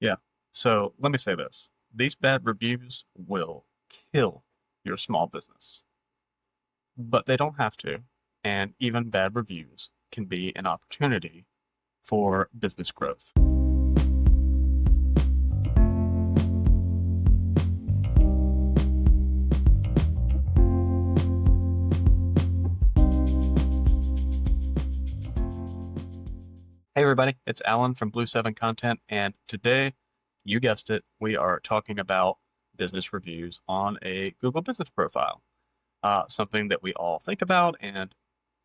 Yeah. So let me say this. These bad reviews will kill your small business, but they don't have to. And even bad reviews can be an opportunity for business growth. Hey everybody, it's Alan from Blue 7 Content, and today, you guessed it, we are talking about business reviews on a Google Business Profile. Something that we all think about and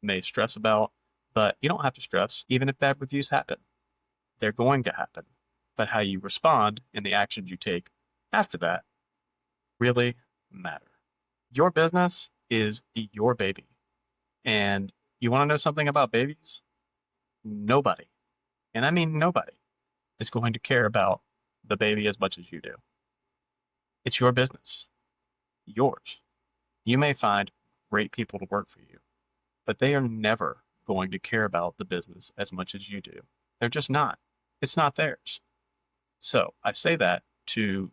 may stress about, but you don't have to stress even if bad reviews happen. They're going to happen, but how you respond and the actions you take after that really matter. Your business is your baby, and you want to know something about babies? Nobody, and I mean nobody, is going to care about the baby as much as you do. It's your business, yours. You may find great people to work for you, but they are never going to care about the business as much as you do. They're just not. It's not theirs. So I say that to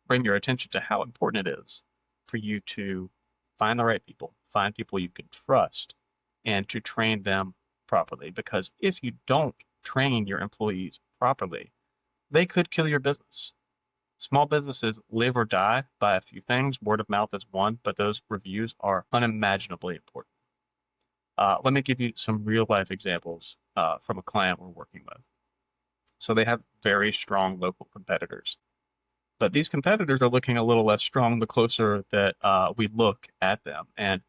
bring your attention to how important it is for you to find the right people, find people you can trust, and to train them properly. Because if you don't train your employees properly, they could kill your business. Small businesses live or die by a few things. Word of mouth is one, but those reviews are unimaginably important. Let me give you some real life examples from a client we're working with. So they have very strong local competitors, but these competitors are looking a little less strong the closer that we look at them. And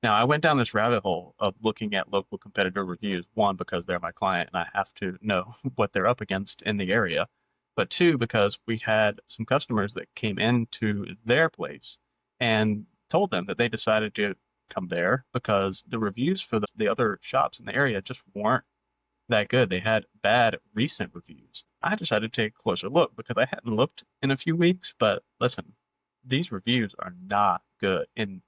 now I went down this rabbit hole of looking at local competitor reviews, one, because they're my client and I have to know what they're up against in the area, but two, because we had some customers that came into their place and told them that they decided to come there because the reviews for the other shops in the area just weren't that good. They had bad recent reviews. I decided to take a closer look because I hadn't looked in a few weeks, but listen, these reviews are not good. And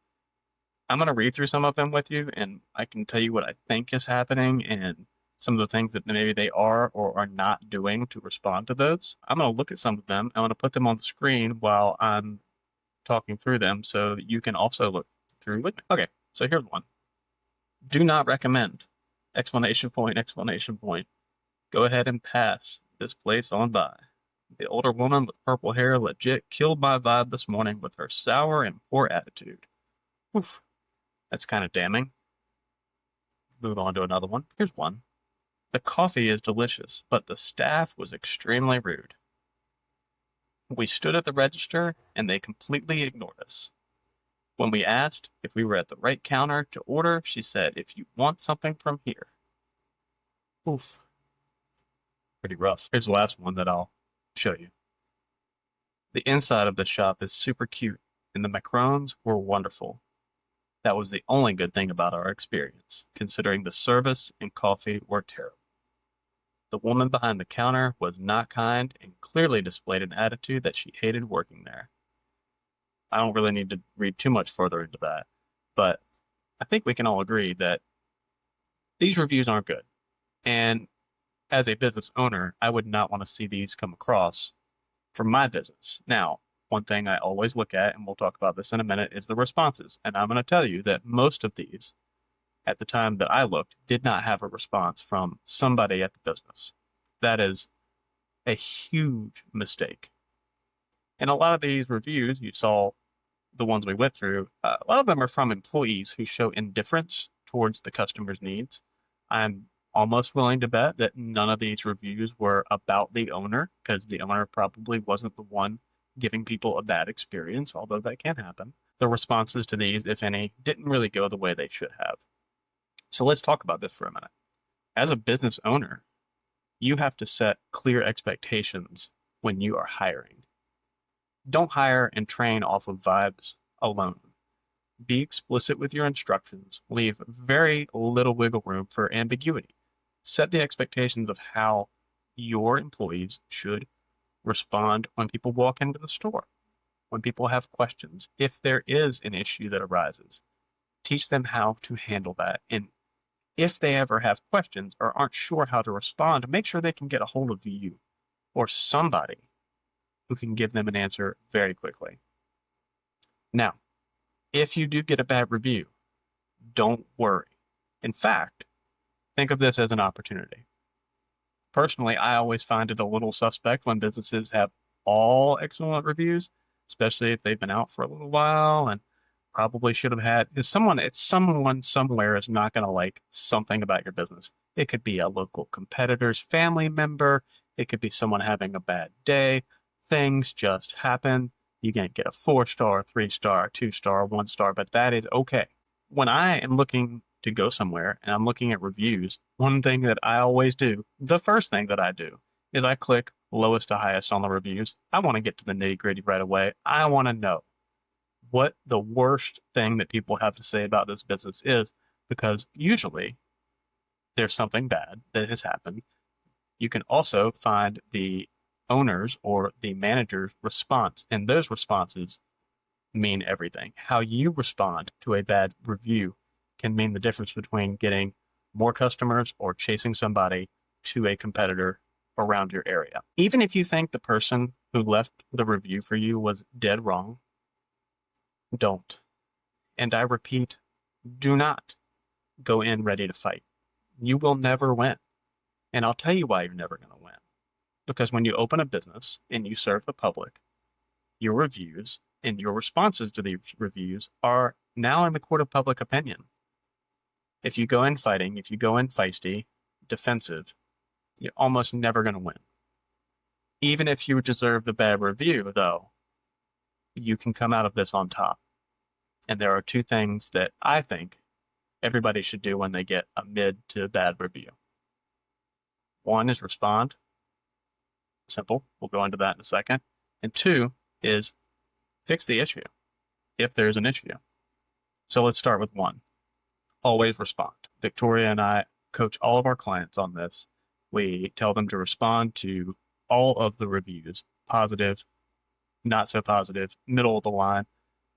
I'm going to read through some of them with you, and I can tell you what I think is happening and some of the things that maybe they are or are not doing to respond to those. I'm going to look at some of them. I'm going to put them on the screen while I'm talking through them so that you can also look through with me. Okay, so here's one. Do not recommend. Explanation point, explanation point. Go ahead and pass this place on by. The older woman with purple hair legit killed my vibe this morning with her sour and poor attitude. Oof. That's kind of damning. Move on to another one. Here's one. The coffee is delicious, but the staff was extremely rude. We stood at the register and they completely ignored us. When we asked if we were at the right counter to order, she said, if you want something from here. Oof. Pretty rough. Here's the last one that I'll show you. The inside of the shop is super cute, and the macarons were wonderful. That was the only good thing about our experience, considering the service and coffee were terrible. The woman behind the counter was not kind and clearly displayed an attitude that she hated working there. I don't really need to read too much further into that, but I think we can all agree that these reviews aren't good. And as a business owner, I would not want to see these come across for my business. Now, one thing I always look at, and we'll talk about this in a minute, is the responses. And I'm going to tell you that most of these, at the time that I looked, did not have a response from somebody at the business. That is a huge mistake. And a lot of these reviews, you saw the ones we went through, a lot of them are from employees who show indifference towards the customer's needs. I'm almost willing to bet that none of these reviews were about the owner, because the owner probably wasn't the one giving people a bad experience, although that can happen. The responses to these, if any, didn't really go the way they should have. So let's talk about this for a minute. As a business owner, you have to set clear expectations when you are hiring. Don't hire and train off of vibes alone. Be explicit with your instructions. Leave very little wiggle room for ambiguity. Set the expectations of how your employees should respond when people walk into the store, when people have questions. If there is an issue that arises, teach them how to handle that. And if they ever have questions or aren't sure how to respond, make sure they can get a hold of you or somebody who can give them an answer very quickly. Now, if you do get a bad review, don't worry. In fact, think of this as an opportunity. Personally, I always find it a little suspect when businesses have all excellent reviews, especially if they've been out for a little while and probably should have had someone somewhere is not going to like something about your business. It could be a local competitor's family member. It could be someone having a bad day. Things just happen. You can get a 4-star, 3-star, 2-star, 1-star, but that is okay. When I am looking to go somewhere and I'm looking at reviews, one thing that I always do, the first thing that I do, is I click lowest to highest on the reviews. I want to get to the nitty gritty right away. I want to know what the worst thing that people have to say about this business is, because usually there's something bad that has happened. You can also find the owner's or the manager's response, and those responses mean everything. How you respond to a bad review can mean the difference between getting more customers or chasing somebody to a competitor around your area. Even if you think the person who left the review for you was dead wrong, don't. And I repeat, do not go in ready to fight. You will never win. And I'll tell you why you're never going to win. Because when you open a business and you serve the public, your reviews and your responses to these reviews are now in the court of public opinion. If you go in fighting, if you go in feisty, defensive, you're almost never going to win. Even if you deserve the bad review, though, you can come out of this on top. And there are two things that I think everybody should do when they get a mid to bad review. One is respond. Simple. We'll go into that in a second. And two is fix the issue if there's an issue. So let's start with one. Always respond. Victoria and I coach all of our clients on this. We tell them to respond to all of the reviews, positive, not so positive, middle of the line,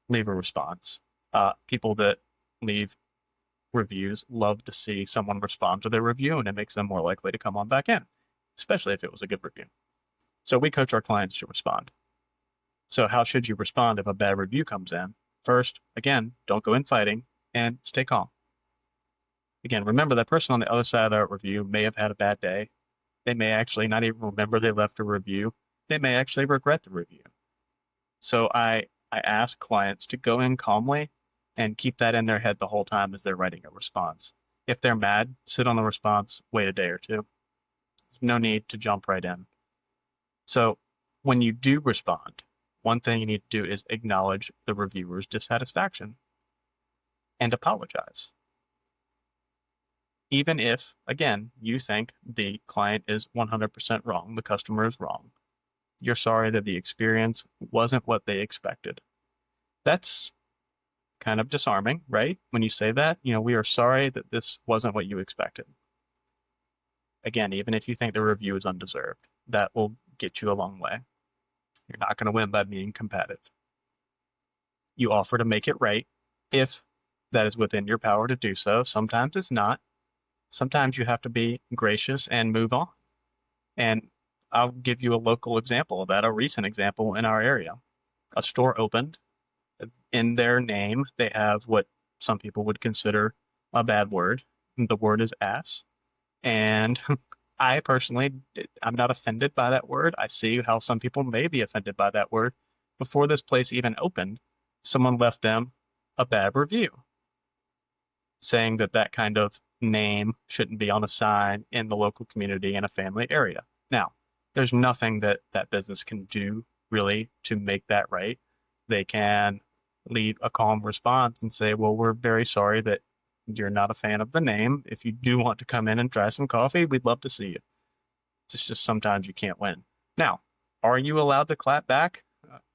leave a response. People that leave reviews love to see someone respond to their review, and it makes them more likely to come on back in, especially if it was a good review. So we coach our clients to respond. So how should you respond if a bad review comes in? First, again, don't go in fighting and stay calm. Again, remember that person on the other side of that review may have had a bad day. They may actually not even remember they left a review. They may actually regret the review. So I ask clients to go in calmly and keep that in their head the whole time as they're writing a response. If they're mad, sit on the response, wait a day or two. There's no need to jump right in. So when you do respond, one thing you need to do is acknowledge the reviewer's dissatisfaction and apologize. Even if, again, you think the client is 100% wrong, the customer is wrong, you're sorry that the experience wasn't what they expected. That's kind of disarming, right? When you say that, we are sorry that this wasn't what you expected. Again, even if you think the review is undeserved, that will get you a long way. You're not going to win by being combative. You offer to make it right if that is within your power to do so. Sometimes it's not. Sometimes you have to be gracious and move on. And I'll give you a local example of that, a recent example in our area. A store opened. In their name, they have what some people would consider a bad word. The word is ass. And I personally, I'm not offended by that word. I see how some people may be offended by that word. Before this place even opened, someone left them a bad review saying that kind of name shouldn't be on a sign in the local community in a family area. Now, there's nothing that business can do really to make that right. They can leave a calm response and say, well, we're very sorry that you're not a fan of the name. If you do want to come in and try some coffee, we'd love to see you. It's just sometimes you can't win. Now, are you allowed to clap back?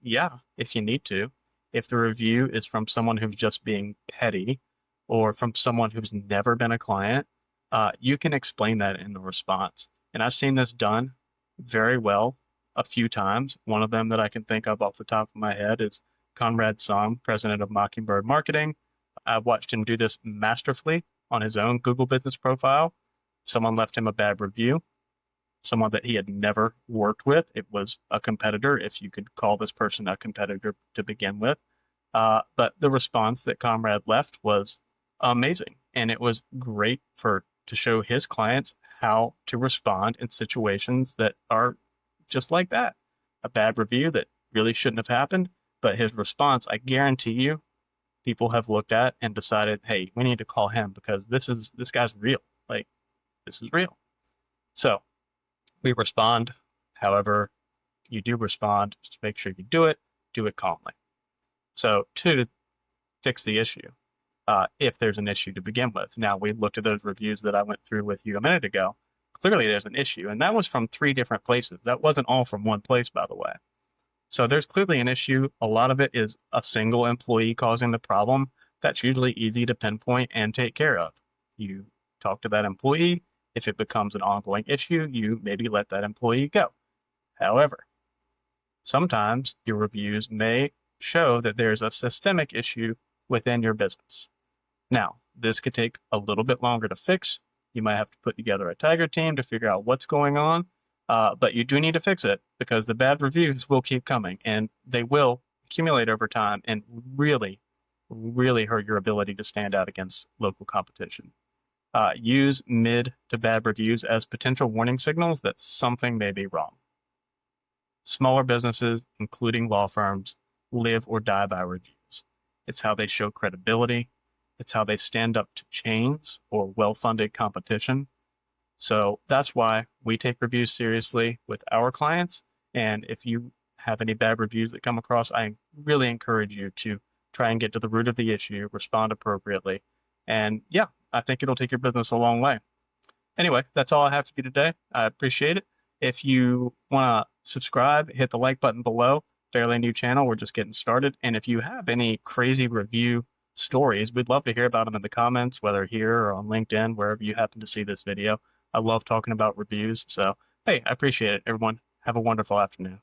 Yeah, if you need to. If the review is from someone who's just being petty or from someone who's never been a client, you can explain that in the response. And I've seen this done very well a few times. One of them that I can think of off the top of my head is Conrad Song, president of Mockingbird Marketing. I've watched him do this masterfully on his own Google business profile. Someone left him a bad review. someone that he had never worked with. It was a competitor, if you could call this person a competitor to begin with. But the response that Comrade left was amazing, and it was great to show his clients how to respond in situations that are just like that. A bad review that really shouldn't have happened, but his response, I guarantee you, people have looked at and decided, hey, we need to call him because this guy's real. Like, this is real. So we respond. However, you do respond, just make sure you do it calmly. So to fix the issue, if there's an issue to begin with. Now, we looked at those reviews that I went through with you a minute ago. Clearly, there's an issue, and that was from 3 different places. That wasn't all from one place, by the way. So there's clearly an issue. A lot of it is a single employee causing the problem. That's usually easy to pinpoint and take care of. You talk to that employee. If it becomes an ongoing issue, you maybe let that employee go. However, sometimes your reviews may show that there's a systemic issue within your business. Now, this could take a little bit longer to fix. You might have to put together a tiger team to figure out what's going on, but you do need to fix it because the bad reviews will keep coming and they will accumulate over time and really, really hurt your ability to stand out against local competition. Use mid to bad reviews as potential warning signals that something may be wrong. Smaller businesses, including law firms, live or die by reviews. It's how they show credibility. It's how they stand up to chains or well-funded competition. So that's why we take reviews seriously with our clients. And if you have any bad reviews that come across, I really encourage you to try and get to the root of the issue, respond appropriately. And yeah, I think it'll take your business a long way. Anyway, that's all I have for you today. I appreciate it. If you want to subscribe, hit the like button below. Fairly new channel. We're just getting started. And if you have any crazy review stories, we'd love to hear about them in the comments, whether here or on LinkedIn, wherever you happen to see this video. I love talking about reviews. So, hey, I appreciate it, everyone. Have a wonderful afternoon.